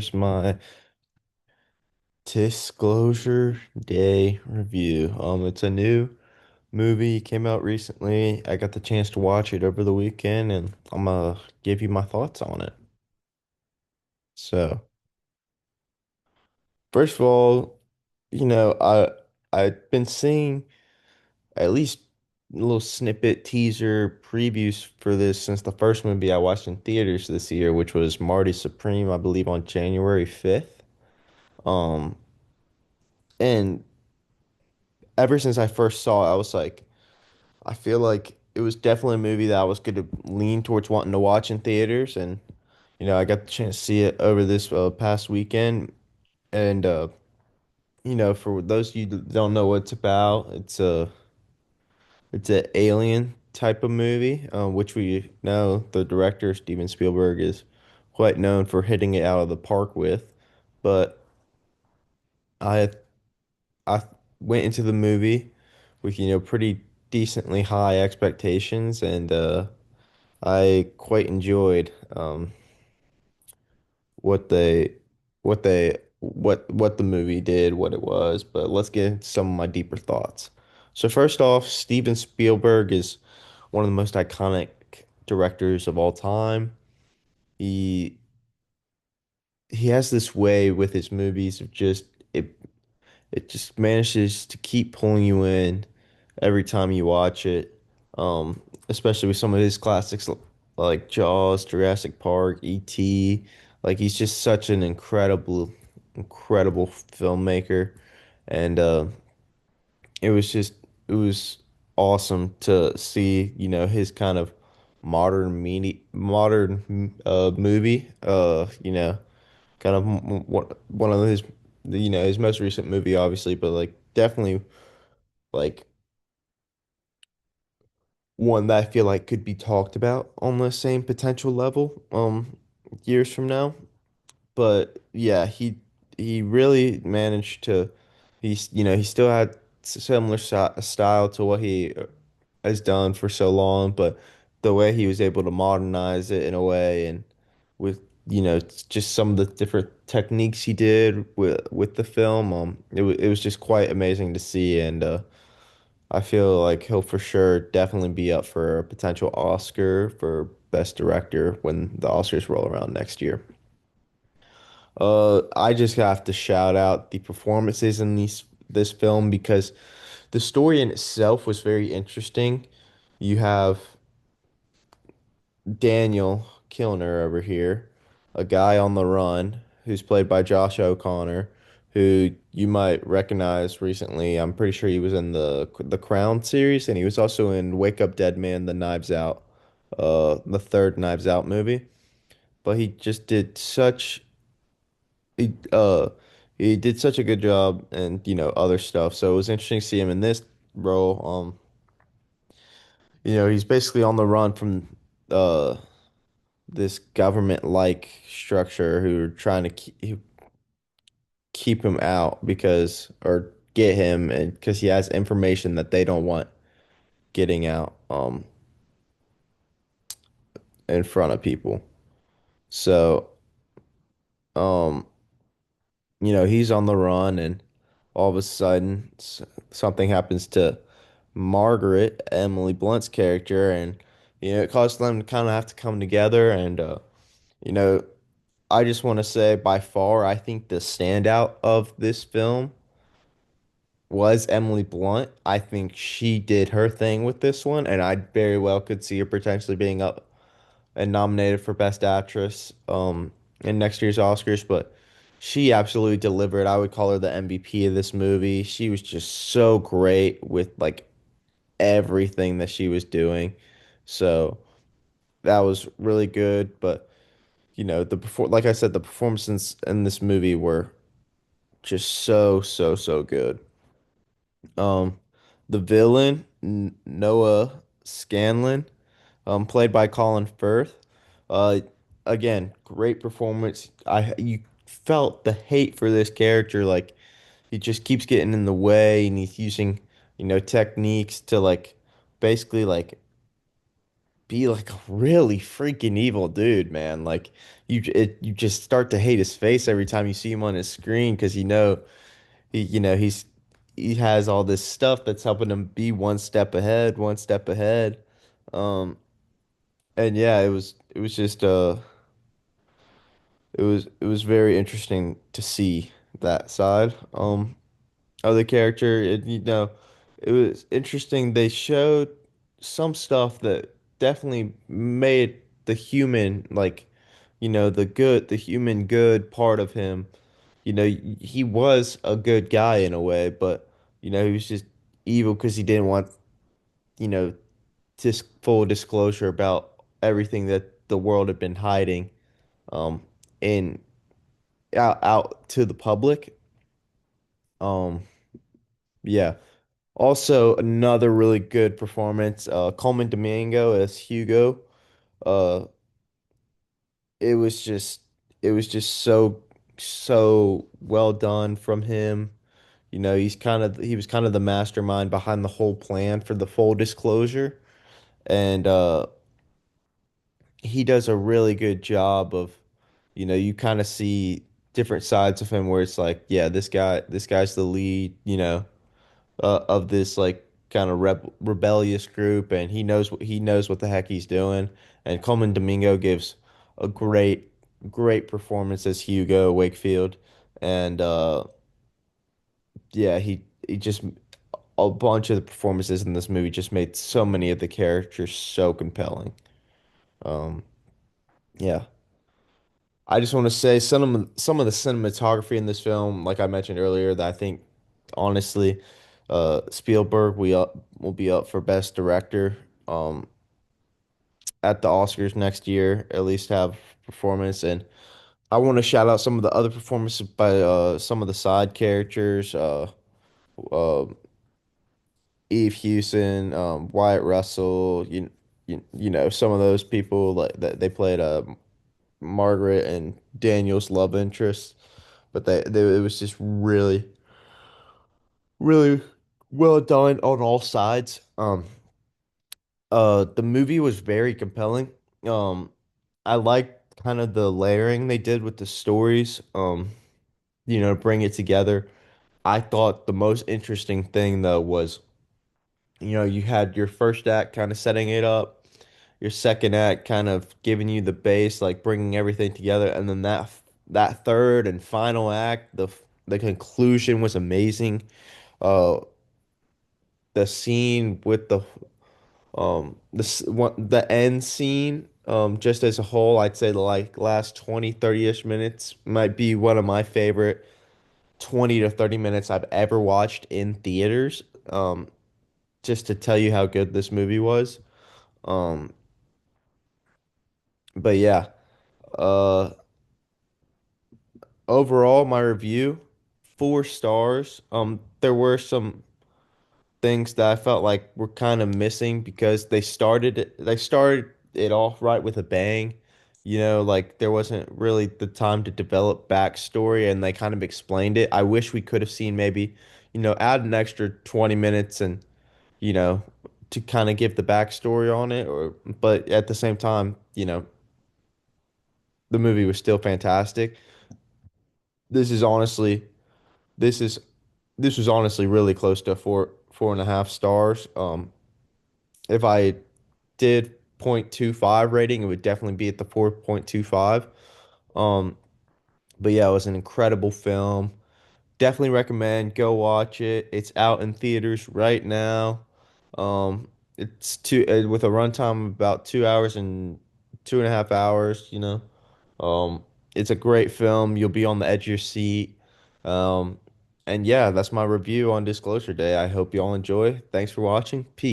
here's my Disclosure Day review. It's a new movie, came out recently. I got the chance to watch it over the weekend, and I'm gonna give you my thoughts on it. So, first of all, you know, I I've been seeing at least little snippet teaser previews for this since the first movie I watched in theaters this year, which was Marty Supreme, I believe on January 5th. Um, and ever since I first saw it, I was like, I feel like it was definitely a movie that I was going to lean towards wanting to watch in theaters, and I got the chance to see it over this past weekend. And for those of you that don't know what it's about, it's an alien type of movie, which we know the director Steven Spielberg is quite known for hitting it out of the park with. But I I went into the movie with pretty decently high expectations, and I quite enjoyed what they what the movie did, what it was, but let's get into some of my deeper thoughts. So first off, Steven Spielberg is one of the most iconic directors of all time. He he has this way with his movies of just it just manages to keep pulling you in every time you watch it. Especially with some of his classics like Jaws, Jurassic Park, E.T. Like he's just such an incredible filmmaker, and it was awesome to see, his kind of modern movie. Kind of one of his, his most recent movie, obviously, but like definitely like one that I feel like could be talked about on the same potential level, years from now. But yeah, he really managed to, he still had similar style to what he has done for so long, but the way he was able to modernize it in a way, and with just some of the different techniques he did with the film, it was just quite amazing to see, and I feel like he'll for sure definitely be up for a potential Oscar for Best Director when the Oscars roll around next year. I just have to shout out the performances in this film because the story in itself was very interesting. You have Daniel Kilner over here, a guy on the run who's played by Josh O'Connor, who you might recognize recently. I'm pretty sure he was in the Crown series, and he was also in Wake Up Dead Man, the third Knives Out movie. But he uh he did such a good job, and other stuff. So it was interesting to see him in this role. He's basically on the run from uh this government-like structure who are trying to keep him out because or get him, and because he has information that they don't want getting out in front of people. So um he's on the run, and all of a sudden something happens to Margaret, Emily Blunt's character, and it causes them to kind of have to come together, and you know I just want to say by far I think the standout of this film was Emily Blunt. I think she did her thing with this one, and I very well could see her potentially being up and nominated for Best Actress in next year's Oscars, but she absolutely delivered. I would call her the MVP of this movie. She was just so great with like everything that she was doing. So that was really good, but like I said, the performances in this movie were just so good. Um, the villain, Noah Scanlon, played by Colin Firth. Uh, Again, great performance. You felt the hate for this character, like he just keeps getting in the way, and he's using, techniques to like basically like be like a really freaking evil dude, man. Like you just start to hate his face every time you see him on his screen because he has all this stuff that's helping him be one step ahead. Um, and yeah, it was just it was very interesting to see that side of the character. It was interesting. They showed some stuff that definitely made the human like the human good part of him. He was a good guy in a way, but he was just evil because he didn't want you know just full disclosure about everything that the world had been hiding um in out to the public. Um, yeah. Also, another really good performance. Coleman Domingo as Hugo. Uh, it was just, it was just so well done from him. He was kind of the mastermind behind the whole plan for the full disclosure, and he does a really good job of, you kind of see different sides of him where it's like, yeah, this guy's the lead, of this like kind of rebellious group, and he knows what the heck he's doing. And Coleman Domingo gives a great performance as Hugo Wakefield, and yeah, he just a bunch of the performances in this movie just made so many of the characters so compelling. Um, yeah. I just want to say some of the cinematography in this film, like I mentioned earlier, that I think honestly, Spielberg will be up for Best Director at the Oscars next year, at least have performance. And I want to shout out some of the other performances by some of the side characters, uh, Eve Hewson, Wyatt Russell, some of those people like that they played Margaret and Daniel's love interest. But it was just really well done on all sides. The movie was very compelling. Um, I liked kind of the layering they did with the stories. Bring it together. I thought the most interesting thing though was, you had your first act kind of setting it up, your second act kind of giving you the base, like bringing everything together, and then that third and final act, the conclusion was amazing. Uh, the scene with the end scene, just as a whole, I'd say the like last 20 30-ish minutes might be one of my favorite 20 to 30 minutes I've ever watched in theaters. Just to tell you how good this movie was. Um, but yeah, uh, overall, my review, 4 stars. There were some things that I felt like were kind of missing because they started it off right with a bang. Like there wasn't really the time to develop backstory and they kind of explained it. I wish we could have seen maybe, add an extra 20 minutes and, you know, to kind of give the backstory on it but at the same time, the movie was still fantastic. This is honestly this is this was honestly really close to 4.5 stars. If I did 0.25 rating, it would definitely be at the 4.25. Um, but yeah, it was an incredible film. Definitely recommend go watch it. It's out in theaters right now. It's with a runtime of about 2 hours and 2.5 hours, Um, it's a great film. You'll be on the edge of your seat. Um, and yeah, that's my review on Disclosure Day. I hope you all enjoy. Thanks for watching. Peace.